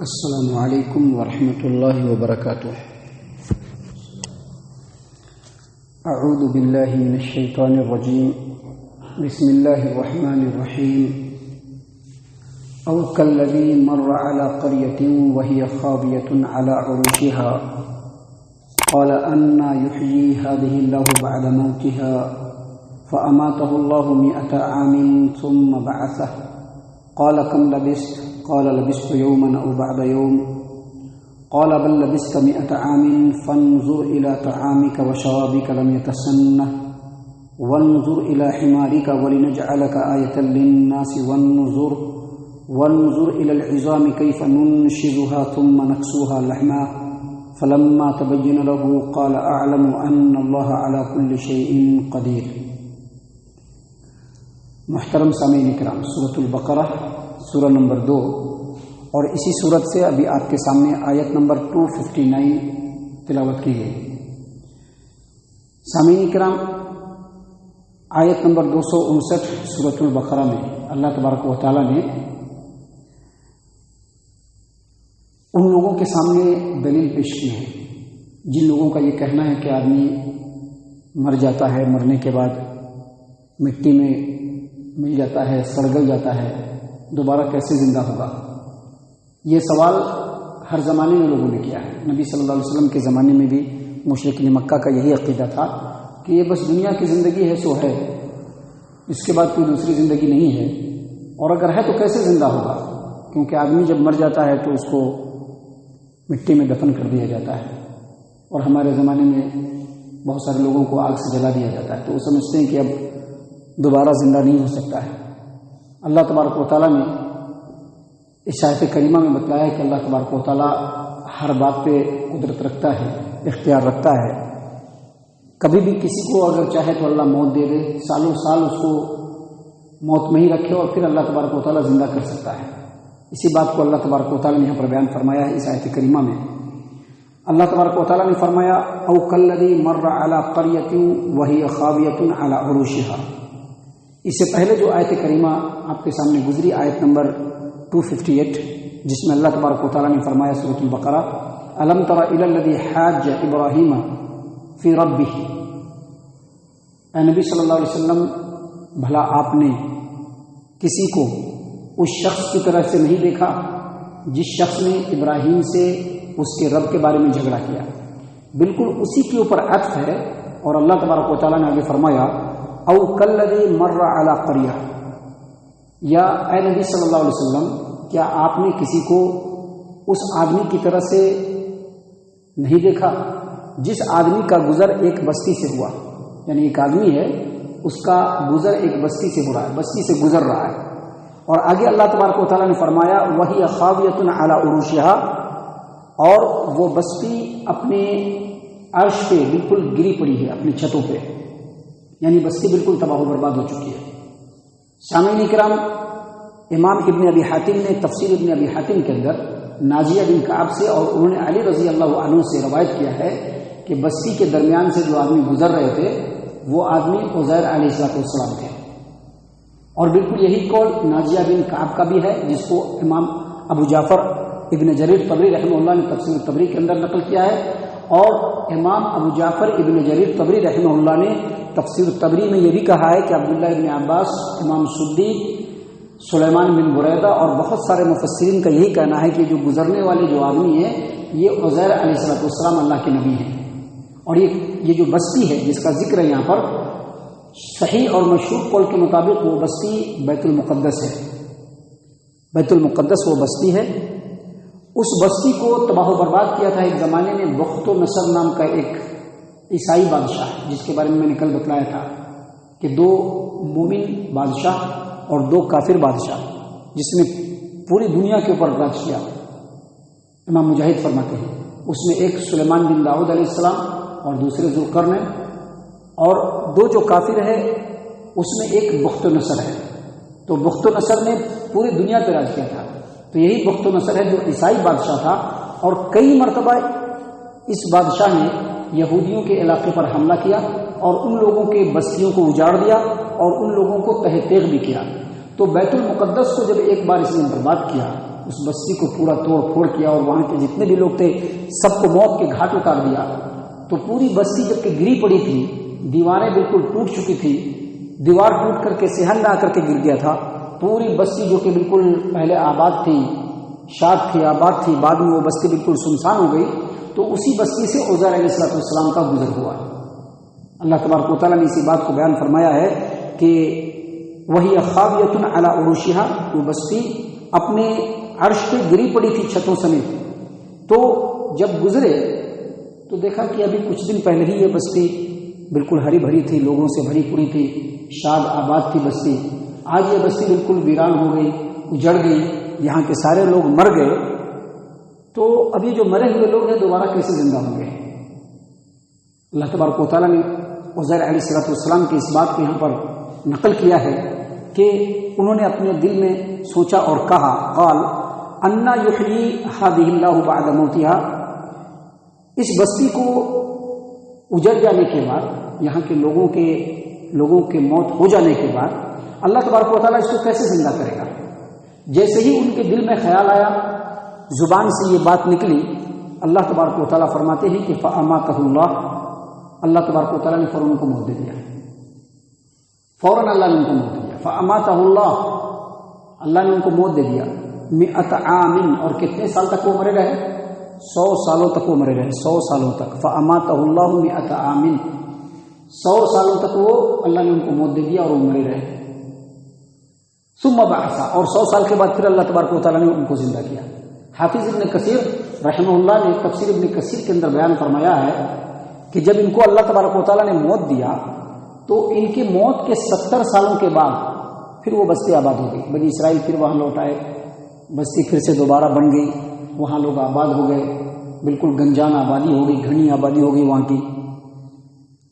السلام علیکم ورحمۃ اللہ وبرکاتہ۔ اعوذ باللہ من الشیطان الرجیم، بسم اللہ الرحمن الرحیم۔ او کالذی مر علی قریۃ وہی خاویۃ علی عروشها قال انا یحیی هذه اللہ بعد موتها فاماتہ اللہ 100 عام ثم بعثہ قال كم لبثت؟ قال لبثت يوما أو بعد يوم قال بل لبثت 100 عام فانظر إلى طعامك وشرابك لم يتسنه وانظر إلى حمارك ولنجعلك آية للناس وانظر إلى العظام كيف ننشزها ثم نكسوها لحما فلما تبين له قال أعلم أن الله على كل شيء قدير۔ محترم سامعین کرام، سورۃ البقرہ سورہ نمبر 2 اور اسی سورت سے ابھی آپ کے سامنے آیت نمبر 259 تلاوت کی گئی۔ سامعین کرام، آیت نمبر 259 سورۃ البقرہ میں اللہ تبارک و تعالیٰ نے ان لوگوں کے سامنے دلیل پیش کی ہے جن لوگوں کا یہ کہنا ہے کہ آدمی مر جاتا ہے، مرنے کے بعد مٹی میں مل جاتا ہے، سڑگل جاتا ہے، دوبارہ کیسے زندہ ہوگا۔ یہ سوال ہر زمانے میں لوگوں نے کیا ہے۔ نبی صلی اللہ علیہ وسلم کے زمانے میں بھی مشرکین مکہ کا یہی عقیدہ تھا کہ یہ بس دنیا کی زندگی ہے سو ہے، اس کے بعد کوئی دوسری زندگی نہیں ہے، اور اگر ہے تو کیسے زندہ ہوگا، کیونکہ آدمی جب مر جاتا ہے تو اس کو مٹی میں دفن کر دیا جاتا ہے، اور ہمارے زمانے میں بہت سارے لوگوں کو آگ سے جلا دیا جاتا ہے، تو وہ سمجھتے ہیں کہ اب دوبارہ زندہ نہیں ہو سکتا ہے۔ اللہ تبارک و تعالیٰ نے اس آیت کریمہ میں بتلایا کہ اللہ تبارک و تعالیٰ ہر بات پہ قدرت رکھتا ہے، اختیار رکھتا ہے۔ کبھی بھی کسی کو اگر چاہے تو اللہ موت دے دے، سالوں سال اس کو موت میں ہی رکھے اور پھر اللہ تبارک و تعالیٰ زندہ کر سکتا ہے۔ اسی بات کو اللہ تبارک و تعالیٰ نے یہاں پر بیان فرمایا ہے اس آیت کریمہ میں۔ اللہ تبارک و تعالیٰ نے فرمایا او کالذی مر علی قریۃ وہی خاویۃ علی عروشها۔ اس سے پہلے جو آیت کریمہ آپ کے سامنے گزری، آیت نمبر 258، جس میں اللہ تبارک و تعالیٰ نے فرمایا سورۃ البقرہ، الم تر الی الذی حاج ابراہیم فی ربہ۔ اے نبی صلی اللہ علیہ وسلم، بھلا آپ نے کسی کو اس شخص کی طرح سے نہیں دیکھا جس شخص نے ابراہیم سے اس کے رب کے بارے میں جھگڑا کیا۔ بالکل اسی کے اوپر عطف ہے، اور اللہ تبارک و تعالیٰ نے آگے فرمایا او کالذی مر علی قریہ، یا اے نبی صلی اللہ علیہ وسلم، کیا آپ نے کسی کو اس آدمی کی طرح سے نہیں دیکھا جس آدمی کا گزر ایک بستی سے ہوا؟ یعنی ایک آدمی ہے، اس کا گزر ایک بستی سے ہو رہا ہے، بستی سے گزر رہا ہے، اور آگے اللہ تبارک و تعالیٰ نے فرمایا وہی خاویۃ علی عروشها، اور وہ بستی اپنے عرش پہ بالکل گری پڑی ہے، اپنی چھتوں پہ، یعنی بستی بالکل تباہ و برباد ہو چکی ہے۔ سامعین کرام، امام ابن ابی حاتم نے تفسیر ابن ابی حاتم کے اندر ناجیہ بن کعب سے اور انہوں نے علی رضی اللہ عنہ سے روایت کیا ہے کہ بستی کے درمیان سے جو آدمی گزر رہے تھے وہ آدمی عزیر علیہ السلام تھے، اور بالکل یہی قول ناجیہ بن کعب کا بھی ہے، جس کو امام ابو جعفر ابن جریر طبری رحمہ اللہ نے تفسیر طبری کے اندر نقل کیا ہے، اور امام ابو جعفر ابن جریر طبری رحمہ اللہ نے تفسیر طبری میں یہ بھی کہا ہے کہ عبداللہ ابن عباس، امام سدی، سلیمان بن بریدہ اور بہت سارے مفسرین کا یہی کہنا ہے کہ جو گزرنے والے جو آدمی ہیں یہ عزیر علیہ السلام اللہ کے نبی ہیں، اور یہ جو بستی ہے جس کا ذکر ہے یہاں پر، صحیح اور مشہور قول کے مطابق وہ بستی بیت المقدس ہے۔ بیت المقدس وہ بستی ہے۔ اس بستی کو تباہ و برباد کیا تھا ایک زمانے میں بخت و نصر نام کا ایک عیسائی بادشاہ، جس کے بارے میں نے کل بتلایا تھا کہ 2 مومن بادشاہ اور 2 کافر بادشاہ، جس نے پوری دنیا کے اوپر راج کیا۔ امام مجاہد فرماتے ہیں اس میں ایک سلیمان بن داؤد علیہ السلام اور دوسرے ذوالقرنین، اور 2 جو کافر ہے اس میں ایک بخت و نصر ہے۔ تو بخت و نصر نے پوری دنیا پہ راج کیا تھا، تو یہی بخت و نصر ہے جو عیسائی بادشاہ تھا، اور کئی مرتبہ اس بادشاہ نے یہودیوں کے علاقے پر حملہ کیا اور ان لوگوں کے بستیوں کو اجاڑ دیا اور ان لوگوں کو تہہ تیغ بھی کیا۔ تو بیت المقدس کو جب ایک بار اس نے برباد کیا اس بستی کو پورا توڑ پھوڑ کیا اور وہاں کے جتنے بھی لوگ تھے سب کو موت کے گھاٹ اتار دیا. تو پوری بستی جب کہ گری پڑی تھی، دیواریں بالکل ٹوٹ چکی تھی، دیوار ٹوٹ کر کے صحن میں آ کر کے گر گیا تھا. پوری بستی جو کہ بالکل پہلے آباد تھی، شاد تھی، آباد تھی، بعد میں وہ بستی بالکل سنسان ہو گئی. تو اسی بستی سے عزیر علیہ السلام کا گزر ہوا. اللہ تبارک و تعالیٰ نے اسی بات کو بیان فرمایا ہے کہ وہی خاویۃ علی عروشہا، وہ بستی اپنے عرش پہ گری پڑی تھی چھتوں سمیت. تو جب گزرے تو دیکھا کہ ابھی کچھ دن پہلے ہی یہ بستی بالکل ہری بھری تھی، لوگوں سے بھری پوری تھی، شاد آباد تھی بستی. آج یہ بستی بالکل ویران ہو گئی، اجڑ گئی، یہاں کے سارے لوگ مر گئے. تو ابھی جو مرے ہوئے لوگ ہیں دوبارہ کیسے زندہ ہوں گے؟ اللہ تبارک و تعالیٰ نے عزیر علیہ السلام کی اس بات کو یہاں پر نقل کیا ہے کہ انہوں نے اپنے دل میں سوچا اور کہا، قال انا یحیی ہذہ اللہ بعد موتہا، اس بستی کو اجڑ جانے کے بعد، یہاں کے لوگوں کے موت ہو جانے کے بعد اللہ تبارک و تعالیٰ اس کو کیسے زندہ کرے گا؟ جیسے ہی ان کے دل میں خیال آیا، زبان سے یہ بات نکلی، اللہ تبارک و تعالیٰ فرماتے ہیں کہ فاماتہ اللہ، اللہ تبارک و تعالیٰ نے فوراً ان کو موت دے دیا. فوراً اللہ نے ان کو موت دے دیا. فاماتہ اللہ نے ان کو موت دے دیا. 100 عام، اور کتنے سال تک وہ مرے رہے؟ 100 سالوں تک وہ مرے رہے، 100 سالوں تک. فاماتہ اللہ 100 عام، 100 سالوں تک وہ اللہ نے ان کو موت دے دیا اور وہ مرے رہے. ثم بعث، اور 100 سال کے بعد پھر اللہ تبارک و تعالیٰ نے ان کو زندہ کیا. حافظ ابن کثیر رحمہ اللہ نے تفسیر ابن کثیر کے اندر بیان فرمایا ہے کہ جب ان کو اللہ تبارک و تعالیٰ نے موت دیا تو ان کی موت کے 70 سالوں کے بعد پھر وہ بستی آباد ہو گئی. بنی اسرائیل پھر وہاں لوٹ آئے، بستی پھر سے دوبارہ بن گئی، وہاں لوگ آباد ہو گئے، بالکل گنجان آبادی ہو گئی، گھنی آبادی ہو گئی وہاں کی.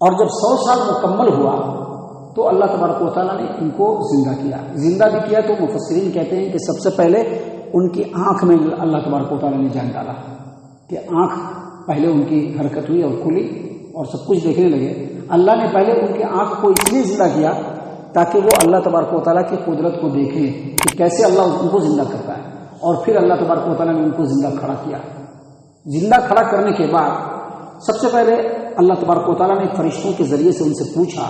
اور جب 100 سال مکمل ہوا تو اللہ تبارک و تعالیٰ نے ان کو زندہ کیا. زندہ بھی کیا تو مفسرین کہتے ہیں کہ سب سے پہلے ان کی آنکھ میں اللہ تبارک و تعالیٰ نے جان ڈالا کہ آنکھ پہلے ان کی حرکت ہوئی اور کھلی اور سب کچھ دیکھنے لگے. اللہ نے پہلے ان کی آنکھ کو اس لیے زندہ کیا تاکہ وہ اللہ تبارک و تعالیٰ کی قدرت کو دیکھیں کہ کیسے اللہ ان کو زندہ کرتا ہے. اور پھر اللہ تبارک و تعالیٰ نے ان کو زندہ کھڑا کیا. زندہ کھڑا کرنے کے بعد سب سے پہلے اللہ تبارک و تعالیٰ نے فرشتوں کے ذریعے سے ان سے پوچھا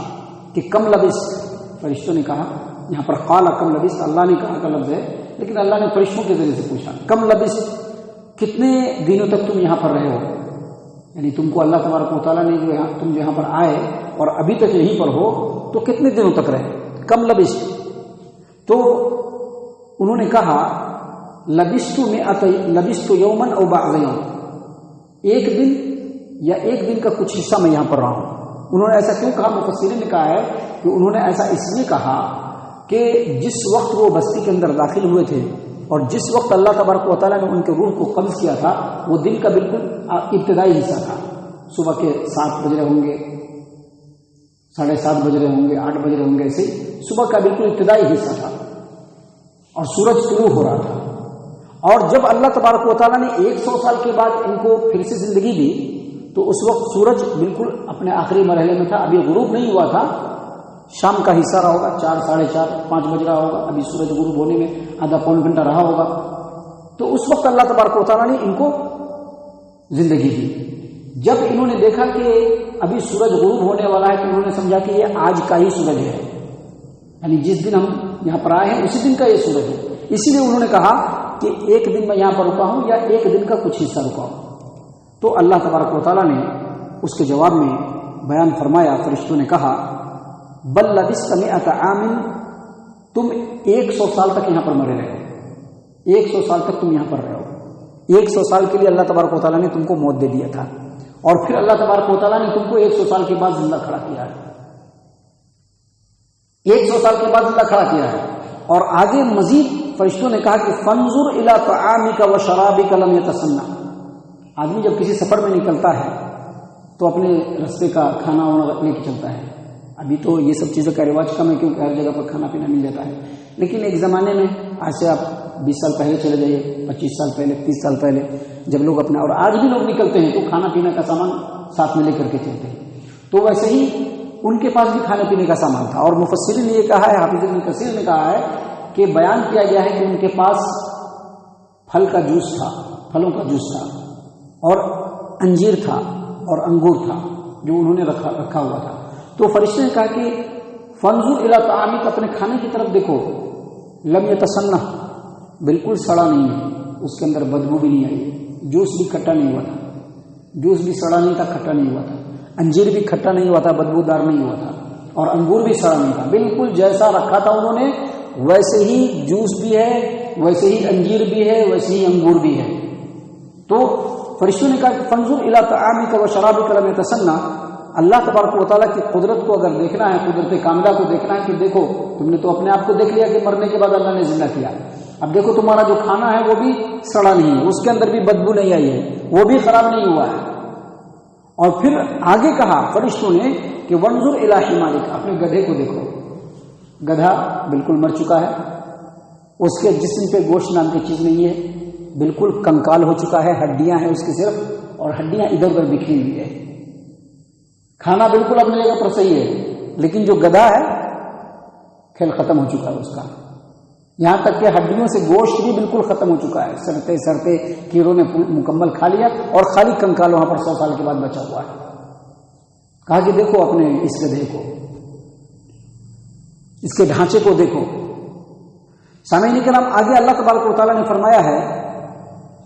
کہ کم لبثت. فرشتوں نے کہا، یہاں پر قال کم لبثت، اللہ نے کہا کا لفظ ہے لیکن اللہ نے فرشتوں کے ذریعے سے پوچھا کم لبثت، کتنے دنوں تک تم یہاں پر رہے ہو؟ یعنی تم کو اللہ تبارک و تعالیٰ نے تم یہاں پر آئے اور ابھی تک یہیں پر ہو تو کتنے دنوں تک رہے؟ کم لبثت. تو انہوں نے کہا لبثت یوما او بعض یوم، ایک دن یا ایک دن کا کچھ حصہ میں یہاں پر رہا ہوں. انہوں نے ایسا کیوں کہا؟ مفسرین نے کہا ہے کہ انہوں نے ایسا اس لیے کہا کہ جس وقت وہ بستی کے اندر داخل ہوئے تھے اور جس وقت اللہ تبارک و تعالیٰ نے ان کے روح کو قبض کیا تھا وہ دن کا بالکل ابتدائی حصہ تھا. صبح کے 7 بج رہے ہوں گے، 7:30 بج رہے ہوں گے، 8 بج رہے ہوں گے، ایسے صبح کا بالکل ابتدائی حصہ تھا اور سورج طلوع ہو رہا تھا. اور جب اللہ تبارک و تعالیٰ نے 100 سال کے بعد ان کو پھر سے زندگی دی تو اس وقت سورج بالکل اپنے آخری مرحلے میں تھا، ابھی غروب نہیں ہوا تھا. شام کا حصہ رہا ہوگا، 4 ساڑھے 4 5 بج رہا ہوگا، ابھی سورج غروب ہونے میں آدھا پون گھنٹہ رہا ہوگا. تو اس وقت اللہ تبارک و تعالیٰ نے ان کو زندگی دی. جب انہوں نے دیکھا کہ ابھی سورج غروب ہونے والا ہے تو انہوں نے سمجھا کہ یہ آج کا ہی سورج ہے، یعنی جس دن ہم یہاں پر آئے ہیں اسی دن کا یہ سورج ہے. اسی لیے انہوں نے کہا کہ ایک دن میں یہاں پر رکا ہوں یا ایک دن کا کچھ حصہ رکا ہوں. تو اللہ تبارک و تعالیٰ نے اس کے جواب میں بیان فرمایا، فرشتوں نے کہا بل لبثت 100 عام، تم 100 سال تک یہاں پر مرے رہے ہو، 100 سال تک تم یہاں پر رہے ہو. 100 سال کے لیے اللہ تبارک و تعالیٰ نے تم کو موت دے دیا تھا اور پھر اللہ تبارک و تعالیٰ نے تم کو 100 سال کے بعد زندہ کھڑا کیا ہے. 100 سال کے بعد زندہ کھڑا کیا ہے. اور آگے مزید فرشتوں نے کہا کہ فانظر الی طعامک و شرابک لم یتسنہ. آدمی جب کسی سفر میں نکلتا ہے تو اپنے رستے کا کھانا وانا لے کے چلتا ہے. ابھی تو یہ سب چیزوں کا رواج کم ہے کیونکہ ہر جگہ پر کھانا پینا مل جاتا ہے، لیکن ایک زمانے میں آج سے آپ 20 سال پہلے چلے جائیے، 25 سال پہلے، 30 سال پہلے جب لوگ اپنا، اور آج بھی لوگ نکلتے ہیں تو کھانا پینا کا سامان ساتھ میں لے کر کے چلتے ہیں. تو ویسے ہی ان کے پاس بھی کھانے پینے کا سامان تھا. اور مفسرین نے یہ کہا ہے، حافظ ابن کثیر نے کہا ہے کہ بیان کیا گیا ہے کہ ان کے پاس پھل کا جوس تھا، پھلوں کا جوس تھا، اور انجیر تھا اور انگور تھا جو انہوں نے رکھا ہوا تھا. تو فرشتے نے کہا کہ فانظر الی طعامک، اپنے کھانے کی طرف دیکھو، لم یتسنہ، بالکل سڑا نہیں ہے، اس کے اندر بدبو بھی نہیں آئی، جوس بھی کھٹا نہیں ہوا تھا، جوس بھی سڑا نہیں تھا، کھٹا نہیں ہوا تھا، انجیر بھی کھٹا نہیں ہوا تھا، بدبودار نہیں ہوا تھا، اور انگور بھی سڑا نہیں تھا. بالکل جیسا رکھا تھا انہوں نے ویسے ہی جوس بھی ہے، ویسے ہی انجیر بھی ہے، ویسے ہی انگور بھی ہے. تو فرشتوں نے کہا کہ فانظر الی طعامک و شرابک لم یتسنہ، اللہ تبارک و تعالیٰ کی قدرت کو اگر دیکھنا ہے، قدرت کاملہ کو دیکھنا ہے کہ دیکھو تم نے تو اپنے آپ کو دیکھ لیا کہ مرنے کے بعد اللہ نے زندہ کیا، اب دیکھو تمہارا جو کھانا ہے وہ بھی سڑا نہیں ہے، اس کے اندر بھی بدبو نہیں آئی ہے، وہ بھی خراب نہیں ہوا ہے. اور پھر آگے کہا فرشتوں نے کہ وانظر الی حمارک، اپنے گدھے کو دیکھو. گدھا بالکل مر چکا ہے، اس کے جسم پہ گوشت نام کی چیز نہیں ہے، بالکل کنکال ہو چکا ہے، ہڈیاں ہیں اس کی صرف، اور ہڈیاں ادھر ادھر بکھری ہوئی ہے. کھانا بالکل اپنی جگہ پر صحیح ہے، لیکن جو گدھا ہے کھیل ختم ہو چکا ہے اس کا، یہاں تک کہ ہڈیوں سے گوشت بھی بالکل ختم ہو چکا ہے، سڑتے سڑتے کیڑوں نے مکمل کھا لیا، اور خالی کنکال وہاں پر 100 سال کے بعد بچا ہوا ہے. کہا کہ دیکھو اپنے اس گدھے کو، اس کے ڈھانچے کو دیکھو. سامعین کرام، آگے اللہ تبارک و تعالیٰ نے فرمایا ہے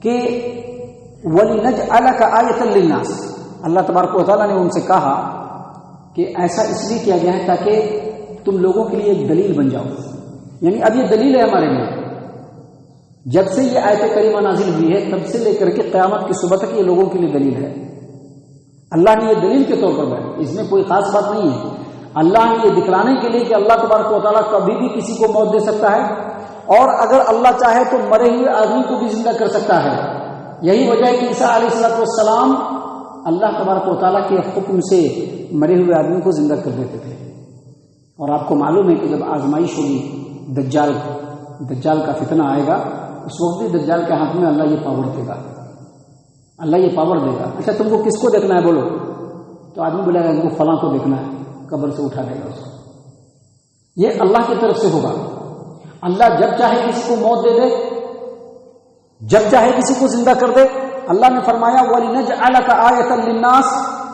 کہ وَلِنَجْعَلَكَ آیَةً لِلنَّاسِ، اللہ تبارک و تعالیٰ نے ان سے کہا کہ ایسا اس لیے کیا گیا ہے تاکہ تم لوگوں کے لیے ایک دلیل بن جاؤ. یعنی اب یہ دلیل ہے ہمارے لیے، جب سے یہ آیت کریمہ نازل ہوئی ہے تب سے لے کر کے قیامت کی صبح تک یہ لوگوں کے لیے دلیل ہے. اللہ نے یہ دلیل کے طور پر بتایا، اس میں کوئی خاص بات نہیں ہے. اللہ نے یہ دکھلانے کے لیے کہ اللہ تبارک و تعالیٰ کبھی بھی کسی کو موت دے سکتا ہے، اور اگر اللہ چاہے تو مرے ہوئے آدمی کو بھی زندہ کر سکتا ہے. یہی وجہ ہے کہ عیسیٰ علیہ السلام اللہ تبارک و تعالیٰ کے حکم سے مرے ہوئے آدمی کو زندہ کر دیتے تھے. اور آپ کو معلوم ہے کہ جب آزمائش ہوگی، دجال کا فتنہ آئے گا، اس وقت بھی دجال کے ہاتھ میں اللہ یہ پاور دے گا، اللہ یہ پاور دے گا. اچھا تم کو کس کو دیکھنا ہے بولو؟ تو آدمی بولے گا ان کو فلاں کو دیکھنا ہے، قبر سے اٹھا دے گا اس کو. یہ اللہ کی طرف سے ہوگا. اللہ جب چاہے کسی کو موت دے دے، جب چاہے کسی کو زندہ کر دے. اللہ نے فرمایا وَلِنَجْعَلَكَ آیَةً لِلنَّاسِ،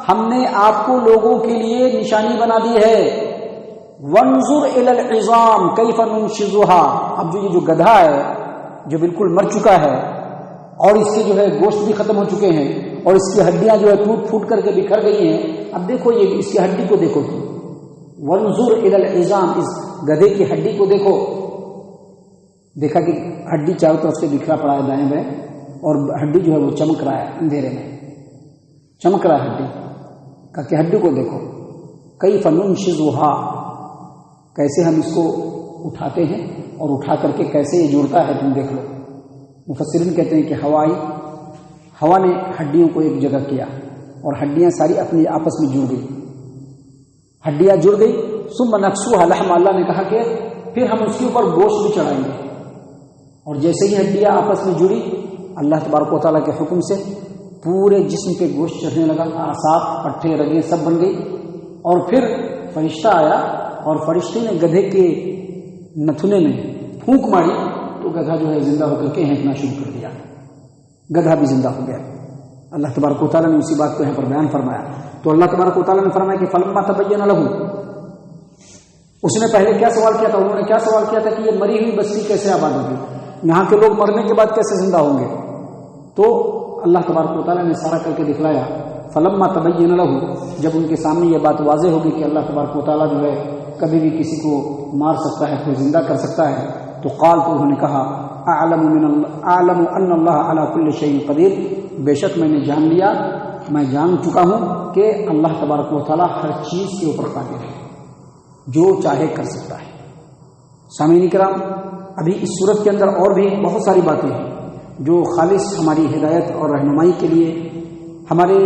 ہم نے آپ کو لوگوں کے لیے نشانی بنا دی ہے. وَانظُرْ إِلَى الْعِظَامِ كَيْفَ نُنشِزُهَا، اب جو گدھا ہے جو بالکل مر چکا ہے، اور اس کے جو ہے گوشت بھی ختم ہو چکے ہیں، اور اس کی ہڈیاں جو ہے ٹوٹ پھوٹ کر کے بکھر گئی ہیں، اب دیکھو یہ اس کی ہڈی کو دیکھو تم. وَانظُرْ إِلَى الْعِظَامِ، اس گدھے کی ہڈی کو دیکھو. دیکھا کہ ہڈی چاروں طرف سے بکھرا پڑا ہے دائیں بائیں، اور ہڈی جو ہے وہ چمک رہا ہے، اندھیرے میں چمک رہا ہے ہڈی. کہا کہ ہڈی کو دیکھو. کیف ننشزها، کیسے ہم اس کو اٹھاتے ہیں، اور اٹھا کر کے کیسے یہ جڑتا ہے تم دیکھ لو. مفسرین کہتے ہیں کہ ہوا نے ہڈیوں کو ایک جگہ کیا، اور ہڈیاں ساری اپنی آپس میں جڑ گئی، ہڈیاں جڑ گئی. ثم نکسوها لحما، اللہ نے کہا کہ پھر ہم اس کے اوپر گوشت بھی چڑھائیں گے. اور جیسے ہی ہڈیاں آپس میں جڑی، اللہ تبارک و تعالیٰ کے حکم سے پورے جسم پہ گوشت چڑھنے لگا، اعصاب، پٹھے، رگیں سب بن گئی. اور پھر فرشتہ آیا، اور فرشتے نے گدھے کے نتھنے میں پھونک ماری، تو گدھا جو ہے زندہ ہو کر کے ہینکنا شروع کر دیا، گدھا بھی زندہ ہو گیا. اللہ تبارک و تعالیٰ نے اسی بات کو یہاں پر بیان فرمایا. تو اللہ تبارک و تعالیٰ نے فرمایا کہ فلما تبین لہ، اس نے پہلے کیا سوال کیا تھا؟ انہوں نے کیا سوال کیا تھا کہ یہ مری ہوئی بستی کیسے آباد ہوگی، یہاں کے لوگ مرنے کے بعد کیسے زندہ ہوں گے؟ تو اللہ تبارک و تعالیٰ نے سارا کر کے دکھلایا. فلما تبین لہ، جب ان کے سامنے یہ بات واضح ہوگی کہ اللہ تبارک و تعالیٰ جو ہے کبھی بھی کسی کو مار سکتا ہے، پھر زندہ کر سکتا ہے، تو قال، تو انہوں نے کہا اعلم ان اللہ علی کل شیء قدیر، بے شک میں نے جان لیا، میں جان چکا ہوں کہ اللہ تبارک و تعالیٰ ہر چیز کے اوپر قادر ہے، جو چاہے کر سکتا ہے. سامعین کرام، ابھی اس صورت کے اندر اور بھی بہت ساری باتیں ہیں جو خالص ہماری ہدایت اور رہنمائی کے لیے، ہمارے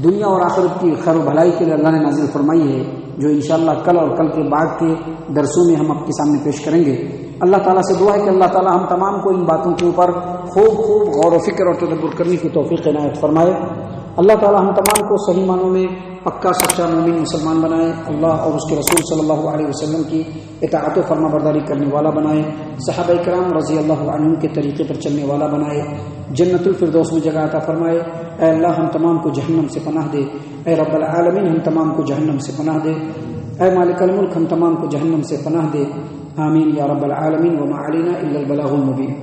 دنیا اور آخرت کی خیر و بھلائی کے لیے اللہ نے نازل فرمائی ہے، جو انشاءاللہ کل اور کل کے بعد کے درسوں میں ہم آپ کے سامنے پیش کریں گے. اللہ تعالیٰ سے دعا ہے کہ اللہ تعالیٰ ہم تمام کو ان باتوں کے اوپر خوب غور و فکر اور تدبر کرنے کی توفیق عنایت فرمائے۔ اللہ تعالیٰ ہم تمام کو صحیح معنوں میں پکا سچا مومن مسلمان بنائے، اللہ اور اس کے رسول صلی اللہ علیہ وسلم کی اطاعت و فرما برداری کرنے والا بنائے، صحابہ کرام رضی اللہ عنہم کے طریقے پر چلنے والا بنائے، جنت الفردوس میں جگہ عطا فرمائے۔ اے اللہ ہم تمام کو جہنم سے پناہ دے، اے رب العالمین ہم تمام کو جہنم سے پناہ دے، اے مالک الملک ہم تمام کو جہنم سے پناہ دے، آمین یا رب العالمین۔ وما علینا الا البلاغ المبین۔